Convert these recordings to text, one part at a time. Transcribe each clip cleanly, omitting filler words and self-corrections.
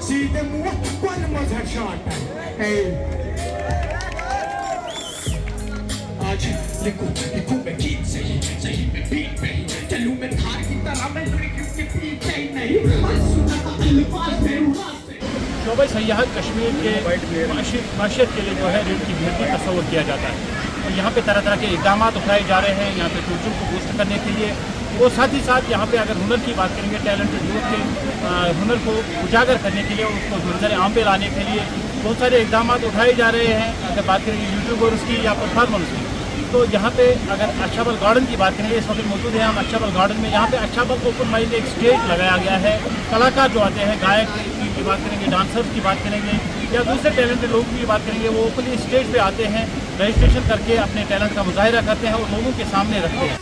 See them one must have shot. Hey. आज लिखूं मैं गीत सही में बीट में चलूं मैं धार की तरह मैं लड़कियों के पीछे ही नहीं सुना अल्फाज में उड़ाते शोबा सयाह कश्मीर के माशियत के लिए जो है ऋण की वृद्धि तस्वुर किया जाता है। और यहाँ पे तरह तरह के इक़दाम उठाए जा रहे हैं यहाँ पे टूरिज्म को बूस्ट करने के लिए। और साथ ही साथ यहाँ पे अगर हुनर की बात करेंगे, टैलेंटेड यूथ के हुनर को उजागर करने के लिए, उसको मंजर आम पे लाने के लिए बहुत सारे इक़दाम उठाए जा रहे हैं। अगर बात करेंगे यूट्यूबर्स की या परफॉर्मेंस की, तो यहाँ पे अगर अच्छाबल गार्डन की बात करेंगे, इस वक्त मौजूद है हम अच्छाबल गार्डन में। यहाँ पे अच्छाबल ओपन माइक एक स्टेज लगाया गया है। कलाकार जो आते हैं, गायक की बात करेंगे, डांसर्स की बात करेंगे या दूसरे टैलेंटेड लोगों की बात करेंगे, वो ओपनली स्टेज पे आते हैं, रजिस्ट्रेशन करके अपने टैलेंट का मुजाहिरा करते हैं और लोगों के सामने रखते हैं।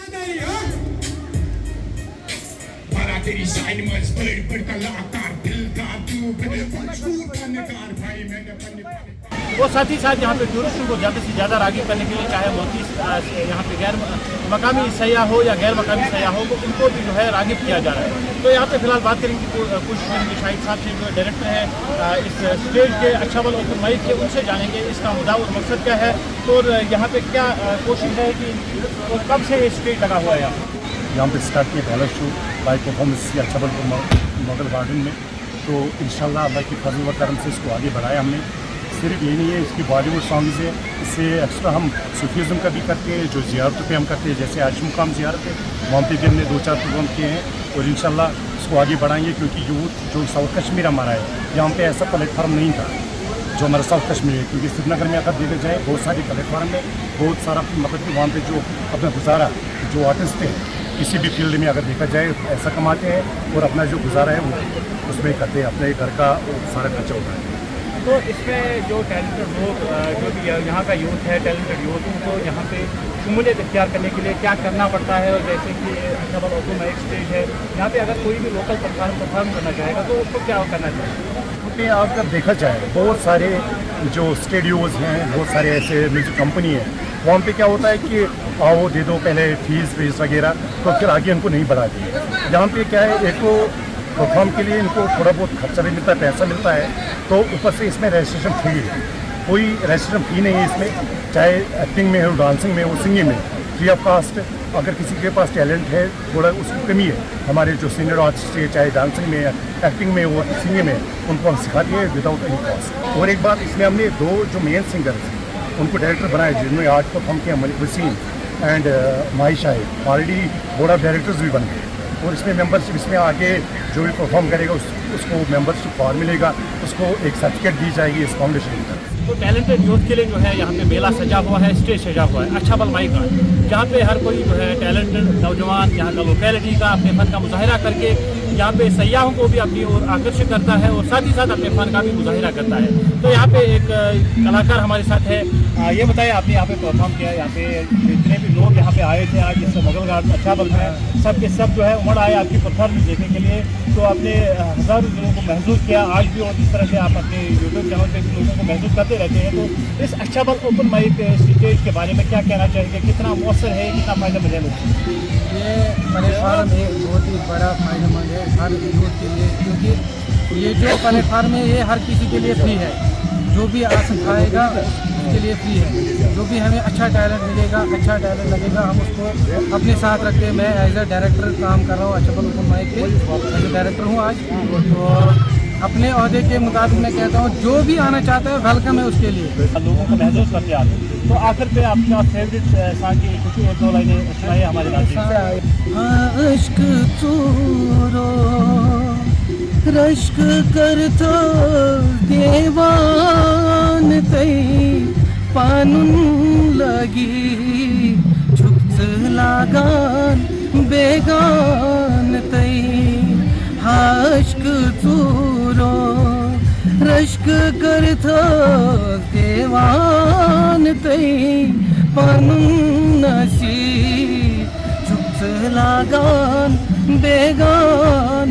और साथ ही साथ यहाँ पे टूरिस्टों को ज़्यादा से ज़्यादा राग़िब करने के लिए, चाहे मोती यहाँ पे गैर मकामी सयाह हो या गैर मकामी सयाह हो, तो उनको भी जो है राग़िब किया जा रहा है। तो यहाँ पे फिलहाल बात करेंगे कुछ शाहिद साहब से, जो डायरेक्टर है इस स्टेज के अच्छाबल ओपन माइक के, उनसे जानेंगे इसका मुद्दा और मकसद क्या है और यहाँ पे क्या कोशिश है कि कब से ये स्टेज लगा हुआ है। यहाँ पे स्टार्ट किया पहला शो लाइव परफॉर्मेंस किया अच्छाबल मॉडल गार्डन में। तो इंशाल्लाह अल्लाह की फजल व करम से इसको आगे बढ़ाया हमने। सिर्फ ये नहीं है, इसकी बॉलीवुड सॉन्ग्स है, इससे एक्स्ट्रा हम सूफीज़म का भी करते हैं, जो ज़ियारतों पे हम करते हैं, जैसे आज मुकाम ज़ियारत है, वहाँ पे भी हमने 2-4 प्रोग्राम किए हैं और इंशाल्लाह इसको आगे बढ़ाएंगे। क्योंकि यूथ जो साउथ कश्मीर हमारा है, यहाँ पे ऐसा प्लेटफार्म नहीं था जो हमारा साउथ कश्मीर है। क्योंकि श्रीनगर में अगर देखा जाए बहुत सारे प्लेटफार्म है, बहुत सारा मतलब कि वहाँ पर जो अपना गुजारा जो आर्टिस्ट हैं किसी भी फील्ड में अगर देखा जाए ऐसा कमाते हैं और अपना जो गुजारा है वो उसमें करते हैं, अपने घर का सारा खर्चा होता है। तो इसमें जो टैलेंटेड लोग, जो भी यहाँ का यूथ है, टैलेंटेड यूथ, उनको यहाँ पे शमूलियत इख्तियार करने के लिए क्या करना पड़ता है। और जैसे कि अच्छाबल ओपन माइक स्टेज है, यहाँ पे अगर कोई भी लोकल परफॉर्म करना चाहेगा तो उसको क्या करना चाहिए। क्योंकि अगर देखा जाए बहुत सारे जो स्टूडियोज़ हैं, बहुत सारे ऐसे म्यूजिक कंपनी है, वहाँ पे क्या होता है कि आओ दे दो पहले फीस वगैरह, तो फिर आगे उनको नहीं बढ़ाती है। यहाँ पे क्या है, एक तो परफॉर्म के लिए इनको थोड़ा बहुत खर्चा भी मिलता है, पैसा मिलता है, तो ऊपर से इसमें रजिस्ट्रेशन फ्री है, कोई रजिस्ट्रेशन फी नहीं है इसमें, चाहे एक्टिंग में हो, डांसिंग में हो, सिंगिंग में, फ्री ऑफ कास्ट। अगर किसी के पास टैलेंट है, थोड़ा उसकी कमी है, हमारे जो सीनियर आर्टिस्ट है, चाहे डांसिंग में, एक्टिंग में हो, सिंगिंग में, उनको हम सिखाते हैं विदाउट एनी कॉस्ट। और एक बात, इसमें हमने 2 जो मेन सिंगर्स हैं उनको डायरेक्टर बनाया, जिन्होंने आज परफॉर्म किया, Malik Wasim and Mahi Shahid, already board of directors भी बन गए। और इसमें मेंबरशिप, इसमें आगे जो भी परफॉर्म करेगा उसको मेंबरशिप फॉर्म मिलेगा, उसको एक सर्टिफिकेट दी जाएगी इस फाउंडेशन की तरफ। तो टैलेंटेड यूथ के लिए जो है यहाँ पे मेला सजा हुआ है, स्टेज सजा हुआ है अच्छाबल माइक का, जहाँ पे हर कोई जो है टैलेंटेड नौजवान यहाँ का लोकेलिटी का अपने फन का मुजाहिरा करके यहाँ पे सयाहों को भी अपनी ओर आकर्षित करता है और साथ ही साथ अपने फन का भी मुजाहिरा करता है। तो यहाँ पे एक कलाकार हमारे साथ है। ये बताइए, आपने यहाँ पे परफॉर्म किया, यहाँ पे जितने भी लोग यहाँ पे आए थे आज इस मुगल गार्डन अच्छाबल में, सब के सब जो है उमड़ आए आपकी परफॉर्मेंस देखने के लिए। तो आपने हज़ारों लोगों को महसूस किया आज भी, और इस तरह से आप अपने यूट्यूब चैनल पे भी लोगों को महसूस करते रहते हैं। तो इस अच्छाबल ओपन माइक स्टेज के बारे में क्या कहना चाहेंगे, कितना मौसर है, कितना फ़ायदा मिलेगा। ये प्लेटफार्म एक बहुत ही बड़ा फायदेमंद है हर यूथ के लिए, क्योंकि ये जो प्लेटफार्म है ये हर किसी के लिए फ्री है। जो भी आ सिखाएगा उसके लिए फ्री है। जो भी हमें अच्छा टैलेंट मिलेगा, अच्छा टैलेंट लगेगा, हम उसको अपने साथ रखते हैं। मैं एज ए डायरेक्टर काम कर रहा हूँ अच्छाबल ओपन माइक पे, एज ए डायरेक्टर हूँ आज। तो अपने अहदे के मुताबिक मैं कहता हूँ जो भी आना चाहता है वेलकम है उसके लिए। लोगों को महसूस करते आते हैं। तो आखिर पे आपका फेवरेट सॉन्ग की कुछ 1-2 लाइनें सुनाइए हमारे नाज़रीन। अश्क चूरो रश्क करतो देवान तई पानुन लगी झुकत लागान बेगान तई अश्क चूरो रश्क करतो देवान तई पानुन नसी झुकत लागान बेगान